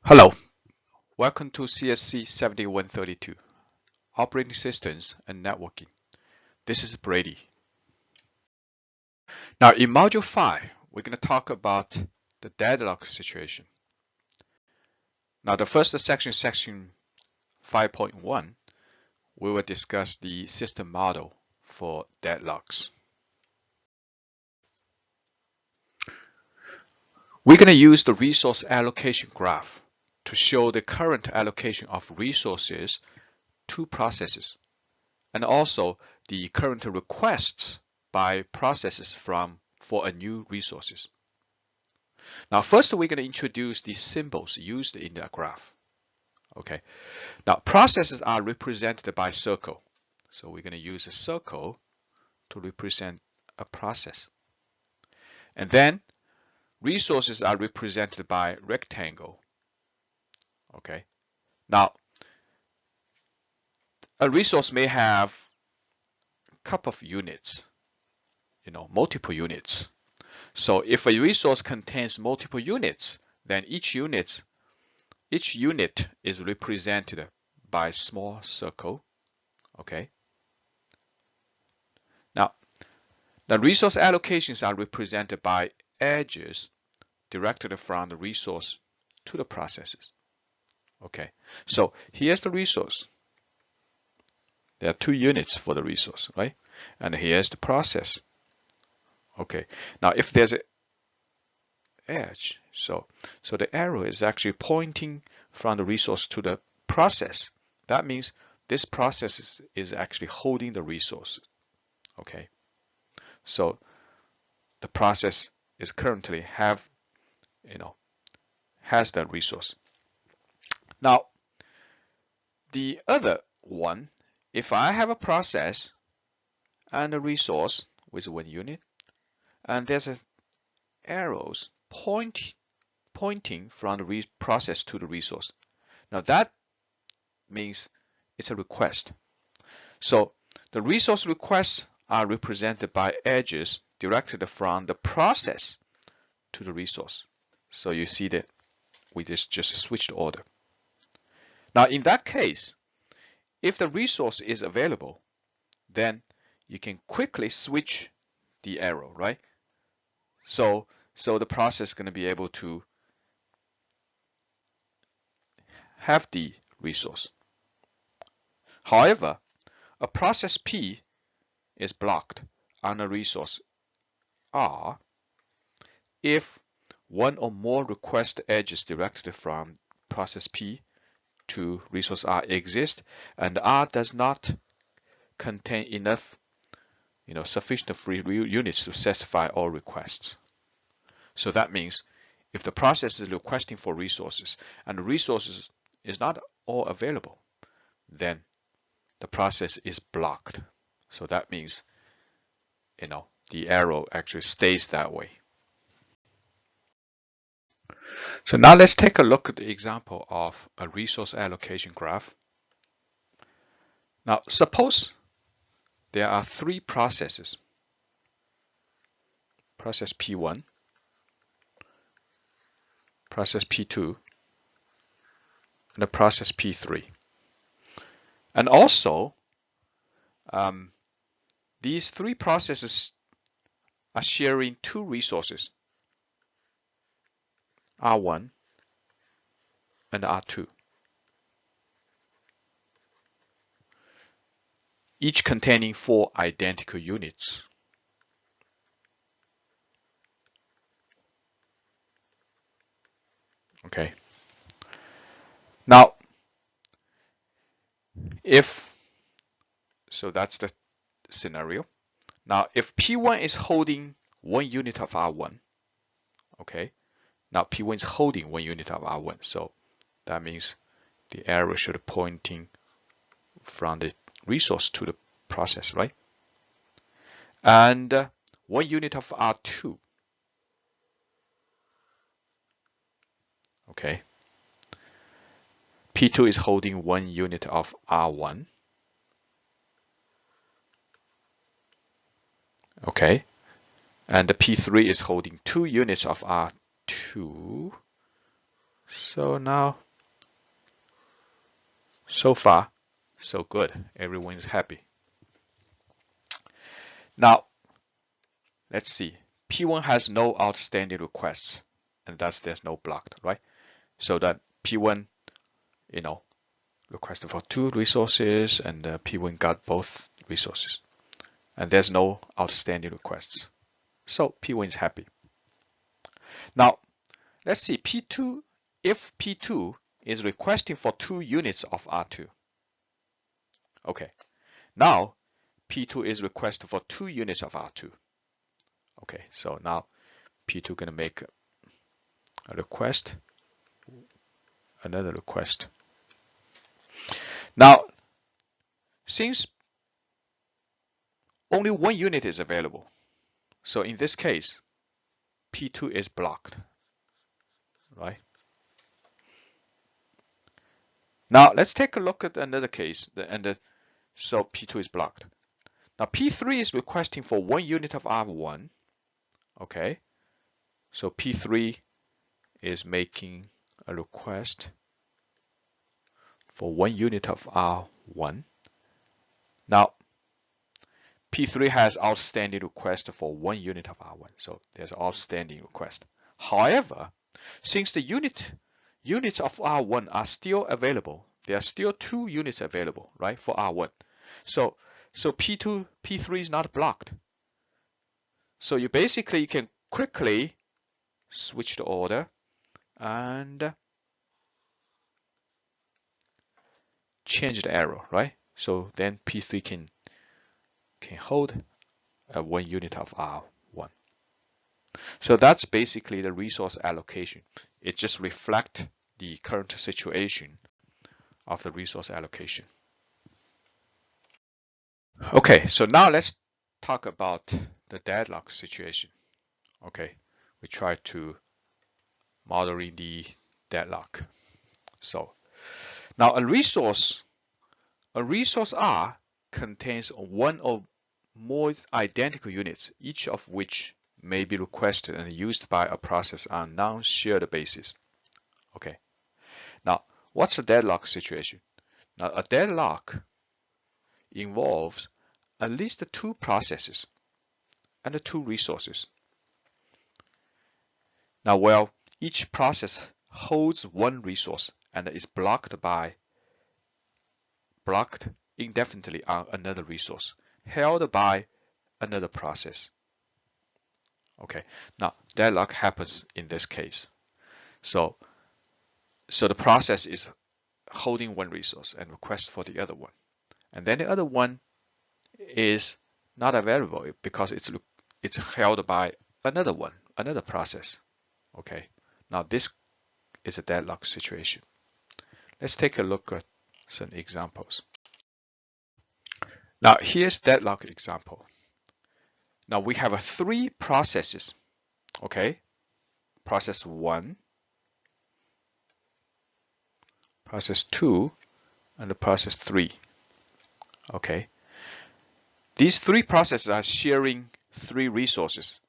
Hello, welcome to CSC7132, Operating Systems and Networking. This is Brady. Now in Module 5, we're going to talk about the deadlock situation. Now the first section, section 5.1, we will discuss the system model for deadlocks. We're going to use the resource allocation graph to show the current allocation of resources to processes, and also the current requests by processes for a new resources. Now, first we're going to introduce the symbols used in the graph. Okay. Now, processes are represented by circle. So we're going to use a circle to represent a process. And then resources are represented by rectangle. Okay. Now, a resource may have a couple of units, multiple units. So if a resource contains multiple units, then each unit is represented by a small circle. Okay. Now, the resource allocations are represented by edges directed from the resource to the processes. Okay. So here's the resource. There are 2 units for the resource, right? And here's the process. Okay. Now, if there's an edge, so the arrow is actually pointing from the resource to the process. That means this process is actually holding the resource. Okay. So the process is currently has that resource. Now, the other one, if I have a process and a resource with 1 unit, and there's arrows pointing from the process to the resource. Now that means it's a request. So the resource requests are represented by edges directed from the process to the resource. So you see that we just switched order. Now in that case, if the resource is available, then you can quickly switch the arrow, right? So the process is going to be able to have the resource. However, a process P is blocked on a resource R if one or more request edges directed from process P to resource R exist, and R does not contain enough, sufficient free units to satisfy all requests. So that means if the process is requesting for resources and the resources is not all available, then the process is blocked. So that means, the arrow actually stays that way. So now let's take a look at the example of a resource allocation graph. Now suppose there are 3 processes. Process P1, process P2, and the process P3. And also, these 3 processes are sharing 2 resources, R1 and R2, each containing 4 identical units. Okay. Now, so that's the scenario. Now, if P1 is holding 1 unit of R1, okay, now P1 is holding 1 unit of R1, so that means the arrow should pointing from the resource to the process, right? And 1 unit of R2, okay. P2 is holding 1 unit of R1, okay, and the P3 is holding 2 units of R2. So now, so far, so good. Everyone's happy. Now, let's see. P1 has no outstanding requests, and thus there's no blocked, right? So that P1, requested for 2 resources, and P1 got both resources, and there's no outstanding requests. So P1 is happy. Now, let's see P2. If P2 is requesting for 2 units of R2, okay. Now P2 is requesting for 2 units of R2. Okay, so now P2 gonna make a request, another request. Now, since only 1 unit is available, so in this case, P2 is blocked, right? Now let's take a look at another case, so P2 is blocked. Now P3 is requesting for 1 unit of R1, okay? So P3 is making a request for 1 unit of R1. Now P3 has outstanding request for 1 unit of R1, so there's outstanding request. However, since the units of R1 are still available, there are still 2 units available, right, for R1. So P3 is not blocked. So you can quickly switch the order and change the arrow, right? So then P3 can hold 1 unit of R1. So that's basically the resource allocation. It just reflects the current situation of the resource allocation. Okay, so now let's talk about the deadlock situation. Okay, we try to modeling the deadlock. So now a resource R contains one or more identical units, each of which may be requested and used by a process on non-shared basis. Okay. Now, what's a deadlock situation? Now, a deadlock involves at least 2 processes and 2 resources. Now, well, each process holds 1 resource and is blocked indefinitely on another resource, held by another process. Okay, now deadlock happens in this case. So the process is holding 1 resource and request for the other one, and then the other one is not available because it's held by another process. Okay, now this is a deadlock situation. Let's take a look at some examples. Now here's deadlock example. Now we have 3 processes. Okay, process 1, process 2, and the process 3. Okay, these 3 processes are sharing 3 resources: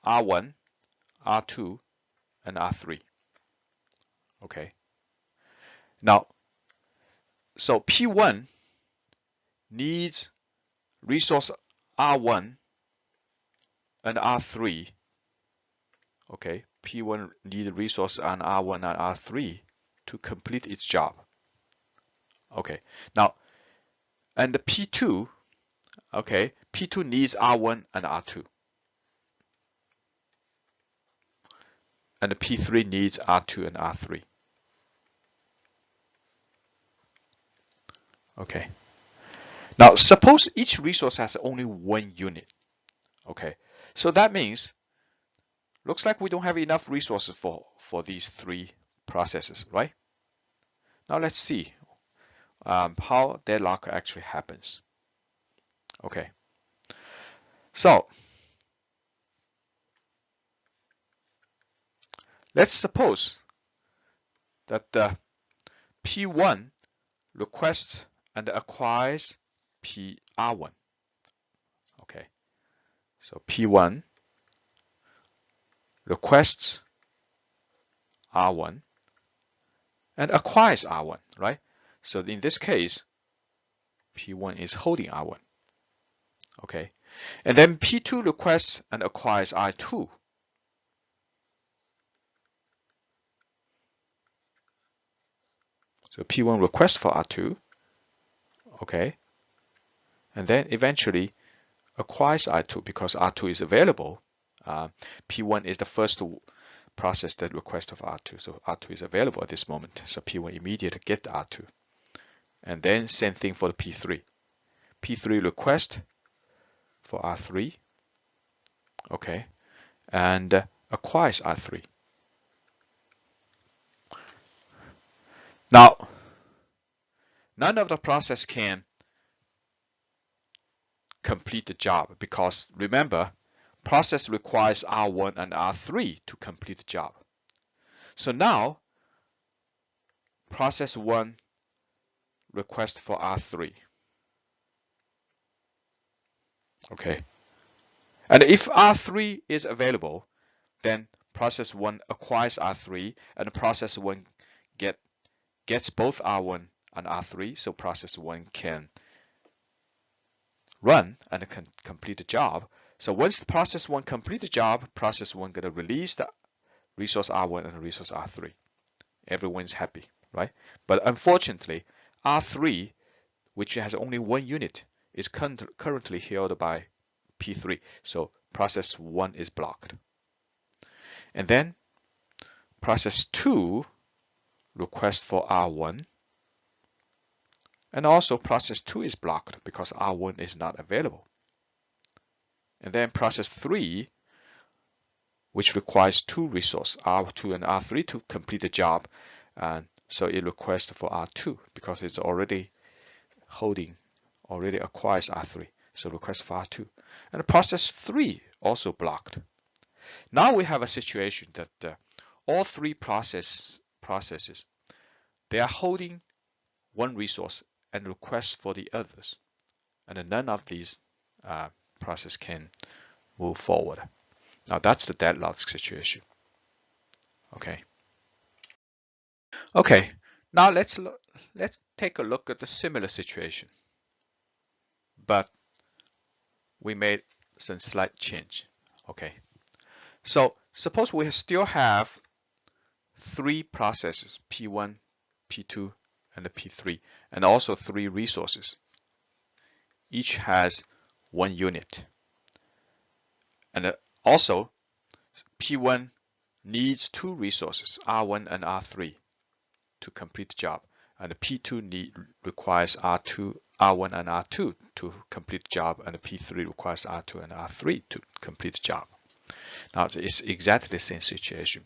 R1, R2, and R3. Okay, now so P1 needs resource R1 and R3. Okay, P1 needs resource on R1 and R3 to complete its job. Okay, now and the P2, okay, P2 needs R1 and R2, and the P3 needs R2 and R3. Okay, now suppose each resource has only 1 unit. Okay, so that means looks like we don't have enough resources for these 3 processes, right? Now let's see how deadlock actually happens. Okay, so let's suppose that the P1 requests and acquires PR1. Okay, so P1 requests R1 and acquires R1, right? So in this case, P1 is holding R1, okay? And then P2 requests and acquires R2. So P1 requests for R2, okay? And then eventually acquires R2 because R2 is available. P1 is the first process that requests of R2. So R2 is available at this moment. So P1 immediately get R2. And then same thing for the P3. P3 request for R3, okay, and acquires R3. Now, none of the process can complete the job because remember, process requires R1 and R3 to complete the job. So now, process 1 request for R3. Okay. And if R3 is available, then process 1 acquires R3 and process 1 gets both R1 and R3, so process 1 can run and can complete the job. So once the process 1 complete the job, process 1 gonna release the resource R1 and resource R3. Everyone's happy, right? But unfortunately, R3, which has only 1 unit, is currently held by P3. So process 1 is blocked. And then process 2 requests for R1. And also process 2 is blocked because R1 is not available. And then process 3, which requires 2 resources, R2 and R3 to complete the job. And so it requests for R2 because it's already acquires R3. So request for R2. And process 3 also blocked. Now we have a situation that all 3 processes, they are holding 1 resource and request for the others. And none of these processes can move forward. Now that's the deadlock situation. Okay. Okay. Now let's take a look at the similar situation, but we made some slight change. Okay. So suppose we still have 3 processes, P1, P2, and the P3, and also 3 resources. Each has 1 unit. And also, P1 needs 2 resources, R1 and R3, to complete the job. And the P2 requires R1 and R2 to complete the job, and the P3 requires R2 and R3 to complete the job. Now, it's exactly the same situation.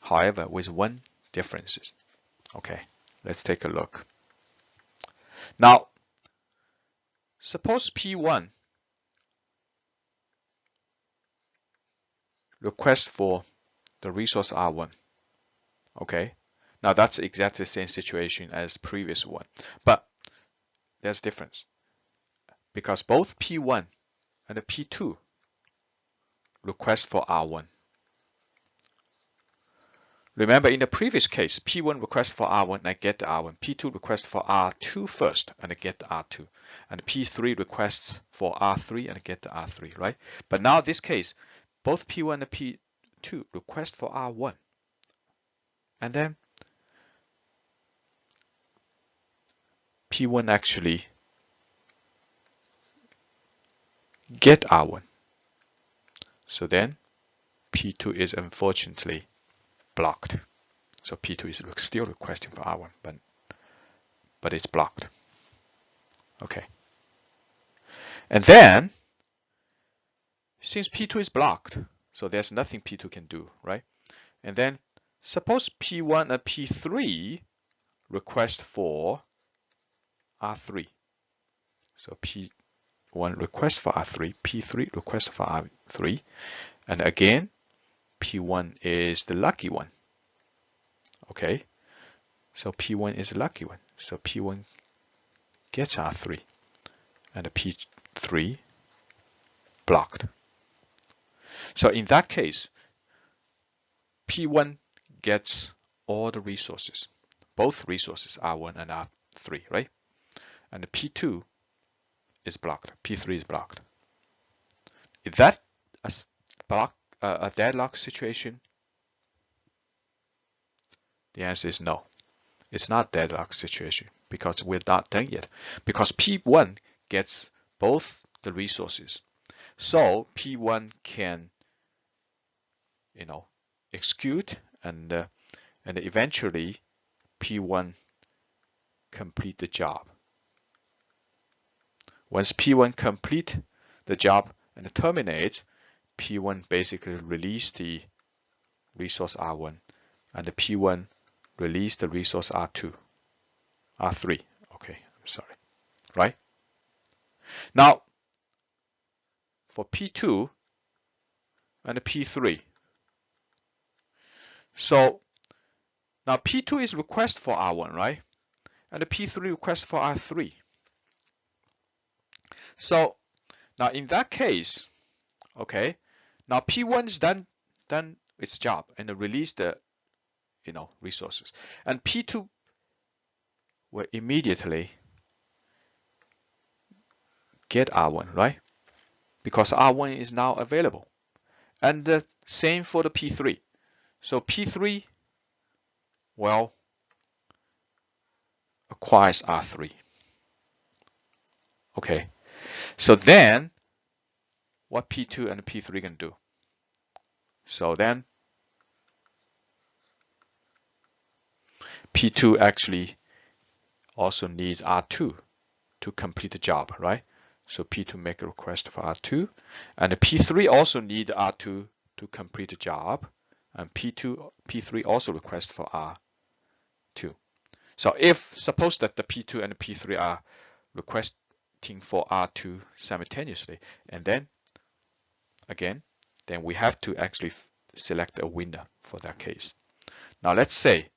However, with 1 difference. Okay, let's take a look. Now, suppose P1 requests for the resource R1. Okay, now that's exactly the same situation as the previous one, but there's a difference because both P1 and the P2 request for R1. Remember, in the previous case, P1 requests for R1 and I get R1. P2 requests for R2 first and I get R2. And P3 requests for R3 and I get the R3, right? But now this case, both P1 and P2 request for R1. And then P1 actually get R1. So then P2 is unfortunately blocked. So P2 is still requesting for R1, but it's blocked. Okay. And then, since P2 is blocked, so there's nothing P2 can do, right? And then, suppose P1 and P3 request for R3. So P1 request for R3, P3 request for R3, and again, P1 is the lucky one. Okay, so P1 is the lucky one. So P1 gets R3, and the P3 blocked. So in that case, P1 gets all the resources. both resources R1 and R3, right? And the P2 is blocked. P3 is blocked. Is that a deadlock situation? The answer is no. It's not deadlock situation because we're not done yet. Because P1 gets both the resources, so P1 can, execute and eventually P1 complete the job. Once P1 complete the job and terminate, P1 basically release the resource R1 and the P1 release the resource R3. Okay, I'm sorry. Right? Now, for P2 and the P3. So now P2 is request for R1, right? And the P3 request for R3. So now in that case, okay, now P1 is done its job and release the resources, and P2 will immediately get R1, right? Because R1 is now available, and the same for the P3. So P3 well acquires R3. Okay, so then what P2 and P3 can do? So then P2 actually also needs R2 to complete the job, right? So P2 make a request for R2, and the P3 also need R2 to complete the job, and P3 also request for R2. So if suppose that the P2 and the P3 are requesting for R2 simultaneously, and then again, then we have to actually select a winner for that case. Now let's say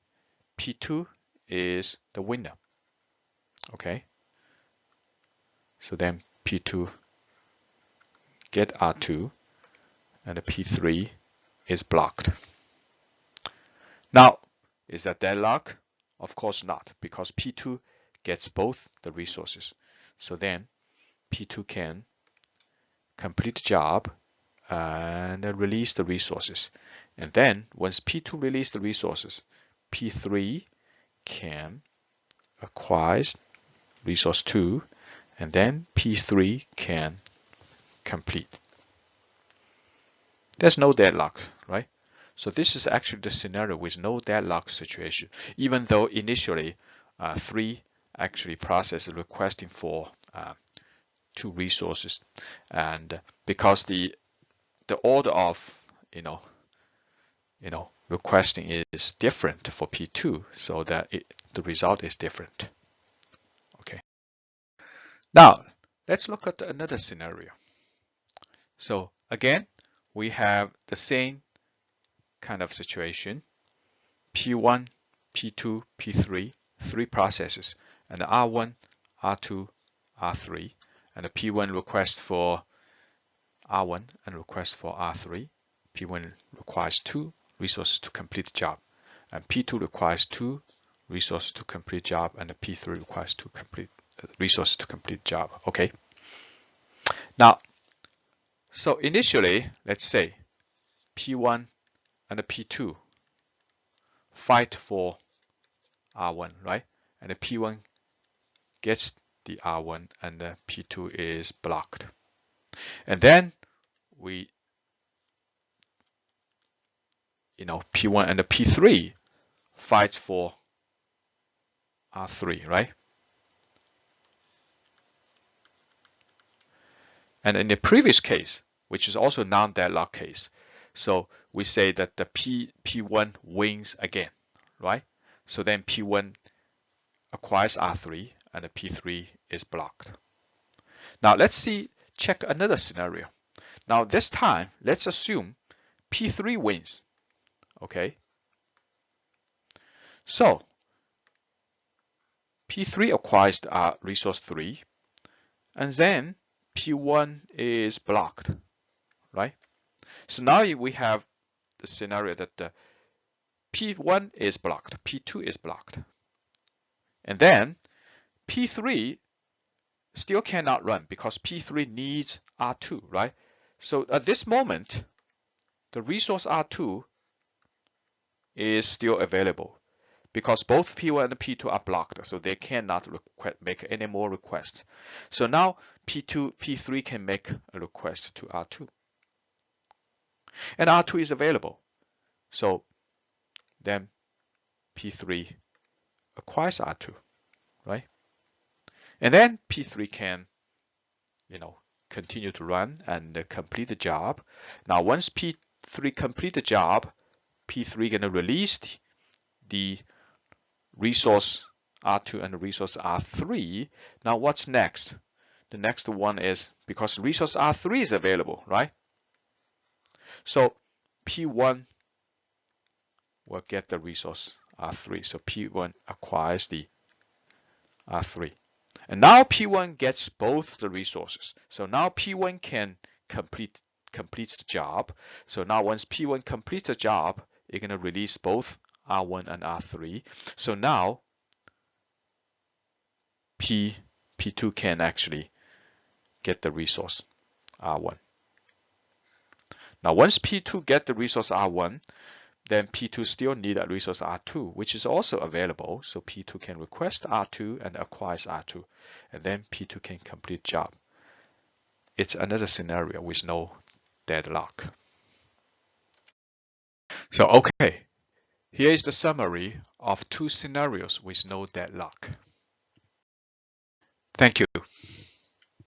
P2 is the winner. Okay. So then P2 get R2 and the P3 is blocked. Now, is that deadlock? Of course not, because P2 gets both the resources. So then P2 can complete the job and release the resources. And then once P2 release the resources, P3 can acquire resource 2, and then P3 can complete. There's no deadlock, right? So this is actually the scenario with no deadlock situation, even though initially 3 actually process requesting for 2 resources, and because the order of requesting is different for P2, so that the result is different. Okay. Now let's look at another scenario. So again, we have the same kind of situation. P1, P2, P3, 3 processes, and R1, R2, R3, and the P1 request for R1 and request for R3. P1 requires 2 resources to complete the job, and P2 requires 2 resources to complete the job, and the P3 requires 2 resources to complete the job. Okay. Now, so initially, let's say P1 and the P2 fight for R1, right? And the P1 gets the R1 and the P2 is blocked. And then we, P1 and the P3 fights for R3, right? And in the previous case, which is also non-deadlock case, so we say that the P1 wins again, right? So then P1 acquires R3 and the P3 is blocked. Now let's check another scenario. Now this time, let's assume P3 wins, okay? So P3 acquires resource 3, and then P1 is blocked, right? So now we have the scenario that the P1 is blocked, P2 is blocked, And then P3 still cannot run because P3 needs R2, right? So at this moment, the resource R2 is still available because both P1 and P2 are blocked, so they cannot make any more requests. So now P3 can make a request to R2, and R2 is available. So then P3 acquires R2, right? And then P3 can, continue to run and complete the job. Now, once P3 complete the job, P3 gonna release the resource R2 and the resource R3. Now, what's next? The next one is, because resource R3 is available, right? So P1 will get the resource R3. So P1 acquires the R3. And now P1 gets both the resources. So now P1 can complete the job. So now once P1 completes the job, it's going to release both R1 and R3. So now P2 can actually get the resource R1. Now once P2 get the resource R1, then P2 still need a resource R2, which is also available. So P2 can request R2 and acquires R2, and then P2 can complete job. It's another scenario with no deadlock. So okay, here is the summary of two scenarios with no deadlock. Thank you.